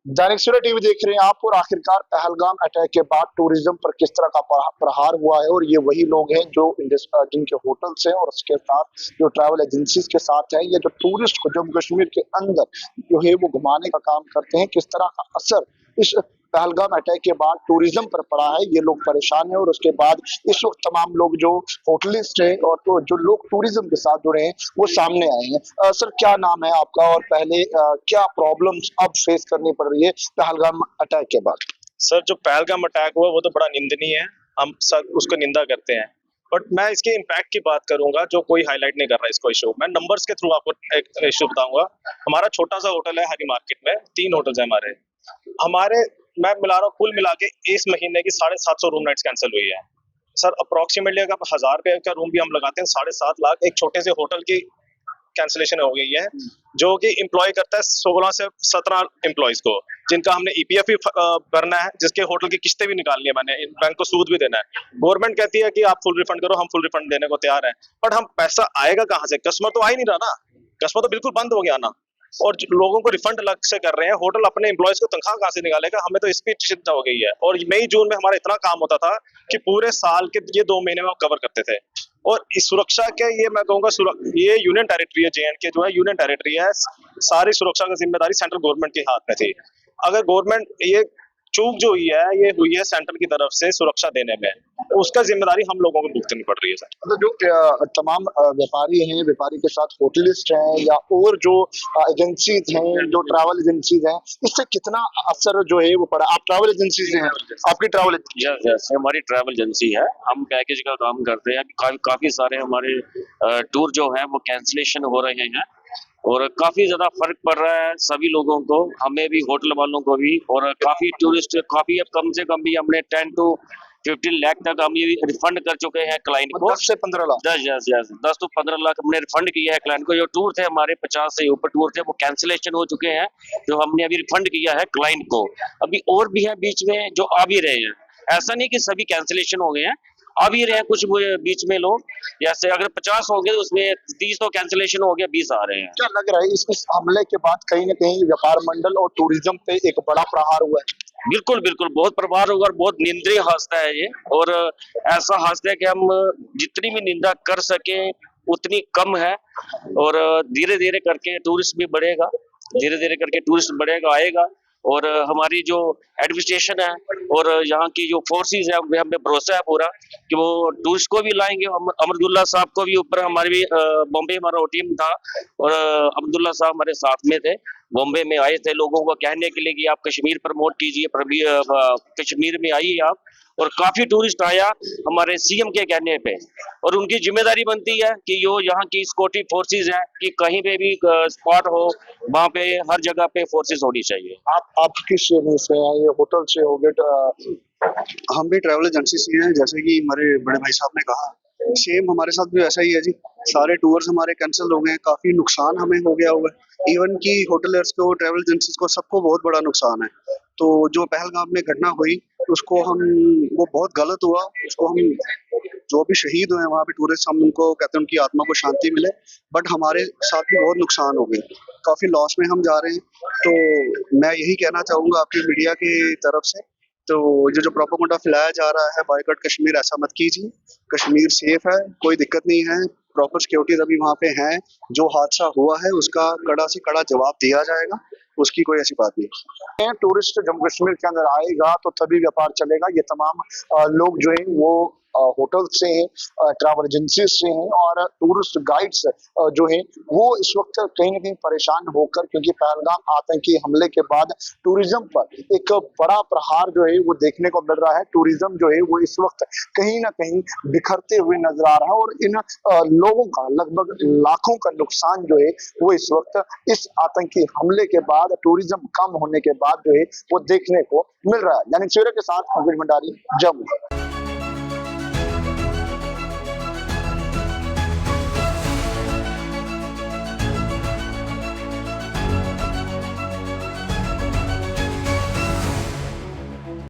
Dainik Savera TV देख रहे हैं आप। और आखिरकार पहलगाम अटैक के बाद टूरिज्म पर किस तरह का प्रहार हुआ है। और ये वही लोग हैं जो जिनके होटल्स हैं और उसके साथ जो ट्रैवल एजेंसीज के साथ हैं, ये जो टूरिस्ट को जम्मू कश्मीर के अंदर जो है वो घुमाने का काम करते हैं, किस तरह का असर इस पहलगाम अटैक के बाद टूरिज्म पर पड़ा है। ये लोग परेशान हैं और उसके बाद इस वक्त तमाम लोग जो होटलिस्ट हैं और तो जो लोग टूरिज्म के साथ जुड़े हैं वो सामने आए हैं। सर, क्या नाम है आपका और पहले क्या प्रॉब्लम्स अब फेस करनी पड़ रही है पहलगाम अटैक के बाद? सर, जो पहलगाम अटैक हुआ वो तो बड़ा निंदनीय है, हम सब उसको निंदा करते हैं। बट मैं इसके इम्पैक्ट की बात करूंगा जो कोई हाईलाइट नहीं कर रहा है इसको इशू। मैं नंबर्स के थ्रू आपको एक इशू बताऊंगा। हमारा छोटा सा होटल है हरी मार्केट में, 3 होटल्स हैं हमारे मैं मिला रहा हूँ, कुल मिला के इस महीने की 750 रूम नाइट्स कैंसिल हुई है। सर, अप्रोक्सीमेटली अगर 1000 रुपए का रूम भी हम लगाते हैं, 7.5 लाख एक छोटे से होटल की कैंसिलेशन हो गई है, जो कि एम्प्लॉय करता है 16 से 17 एम्प्लॉयज को, जिनका हमने ईपीएफ भी भरना है, जिसके होटल की किस्तें भी निकालनी है, मैंने बैंक को सूद भी देना है। गवर्नमेंट कहती है कि आप फुल रिफंड करो, हम फुल रिफंड देने को तैयार हैं, बट हम पैसा आएगा कहाँ से? कस्टमर तो आ ही नहीं रहा ना, कस्टमर तो बिल्कुल बंद हो गया ना। और लोगों को रिफंड अलग से कर रहे हैं, होटल अपने एम्प्लॉयज को तनख्वाह कहाँ से निकालेगा? हमें तो इसकी चिंता हो गई है। और मई जून में हमारा इतना काम होता था कि पूरे साल के ये 2 महीने में हम कवर करते थे। और इस सुरक्षा के ये मैं कहूँगा, ये यूनियन टेरिटरी है, जेएंडके जो है यूनियन टेरिटरी है, सारी सुरक्षा की जिम्मेदारी सेंट्रल गवर्नमेंट के हाथ में थी। अगर गवर्नमेंट ये चूक जो हुई है, ये हुई है सेंट्रल की तरफ से सुरक्षा देने में, उसका जिम्मेदारी हम लोगों को भुगतनी पड़ रही है सर। तो जो तमाम व्यापारी हैं, व्यापारी के साथ होटलिस्ट हैं या और जो एजेंसीज हैं, जो ट्रैवल एजेंसीज हैं, इससे कितना असर जो है वो पड़ा? आप ट्रैवल एजेंसी से हैं, आपकी ट्रैवल? यस यस, हमारी ट्रैवल एजेंसी है, हम पैकेज का काम करते हैं। काफी सारे हमारे टूर जो है वो कैंसिलेशन हो रहे हैं और काफी ज्यादा फर्क पड़ रहा है सभी लोगों को, हमें भी, होटल वालों को भी। और काफी टूरिस्ट, काफी अब कम से कम भी हमने 10 to 15 लाख तक हम ये रिफंड कर चुके हैं क्लाइंट को। 10 से 15 लाख? 10 to 15 लाख हमने रिफंड किया है क्लाइंट को। जो टूर थे हमारे 50 से ऊपर टूर थे, वो कैंसिलेशन हो चुके हैं, जो हमने अभी रिफंड किया है क्लाइंट को। अभी और भी है बीच में जो आ भी रहे हैं, ऐसा नहीं कि सभी कैंसिलेशन हो गए हैं, आ भी रहे हैं कुछ बीच में लोग। जैसे अगर 50 हो गए तो उसमें 30 तो कैंसिलेशन हो गया, 20 आ रहे हैं। क्या लग रहा है इस हमले के बाद कहीं ना कहीं व्यापार मंडल और टूरिज्म पे एक बड़ा प्रहार हुआ है? बिल्कुल बिल्कुल, बहुत प्रभाव होगा और बहुत निंदनीय हादसा है ये। और ऐसा हादसा है कि हम जितनी भी निंदा कर सके उतनी कम है। और धीरे धीरे करके टूरिस्ट भी बढ़ेगा, धीरे धीरे करके टूरिस्ट बढ़ेगा, आएगा। और हमारी जो एडमिनिस्ट्रेशन है और यहाँ की जो फोर्सेस है, हमें भरोसा है पूरा कि वो टूरिस्ट को भी लाएंगे। अमरुल्लाह साहब को भी ऊपर, हमारे भी बॉम्बे हमारा टीम था और अब्दुल्ला साहब हमारे साथ में थे, बॉम्बे में आए थे लोगों को कहने के लिए कि आप कश्मीर प्रमोट कीजिए, कश्मीर में आइए आप। और काफी टूरिस्ट आया हमारे सीएम के कहने पे। और उनकी जिम्मेदारी बनती है कि यो यहाँ की सिक्योरिटी फोर्सेस है कि कहीं पे भी स्पॉट हो, वहाँ पे हर जगह पे फोर्सेस होनी चाहिए। आप किस से हैं? ये होटल से हो गए? हम भी ट्रैवल एजेंसी से हैं, जैसे कि हमारे बड़े भाई साहब ने कहा, सेम हमारे साथ भी ऐसा ही है जी। सारे टूर्स हमारे कैंसिल हो गए हैं, काफी नुकसान हमें हो गया हुआ है। इवन की होटलर्स को, ट्रैवल एजेंसीज को, सबको बहुत बड़ा नुकसान है। तो जो पहलगाम में घटना हुई उसको वो बहुत गलत हुआ। उसको हम, जो भी शहीद हुए वहाँ पे टूरिस्ट, हम उनको कहते हैं उनकी आत्मा को शांति मिले। बट हमारे साथ भी बहुत नुकसान हो गए, काफी लॉस में हम जा रहे हैं। तो मैं यही कहना चाहूंगा आपकी मीडिया की तरफ से, तो जो प्रोपेगेंडा फैलाया जा रहा है बायकॉट कश्मीर, ऐसा मत कीजिए। कश्मीर सेफ है, कोई दिक्कत नहीं है, प्रॉपर सिक्योरिटीज अभी वहाँ पे हैं। जो हादसा हुआ है उसका कड़ा से कड़ा जवाब दिया जाएगा, उसकी कोई ऐसी बात नहीं। टूरिस्ट जम्मू कश्मीर के अंदर आएगा तो तभी व्यापार चलेगा। ये तमाम लोग जो हैं वो होटल से हैं, ट्रैवल एजेंसी से हैं और टूरिस्ट गाइड्स जो हैं वो इस वक्त कहीं ना कहीं परेशान होकर, क्योंकि पहलगाम आतंकी हमले के बाद टूरिज्म पर एक बड़ा प्रहार जो है वो देखने को मिल रहा है। टूरिज्म जो है वो इस वक्त कहीं ना कहीं बिखरते हुए नजर आ रहा है और इन लोगों का लगभग लाखों का नुकसान जो है वो इस वक्त इस आतंकी हमले के बाद, टूरिज्म कम होने के बाद जो है वो देखने को मिल रहा है। दैनिक सवेरा के साथ अंकुश भंडारी, जम्मू।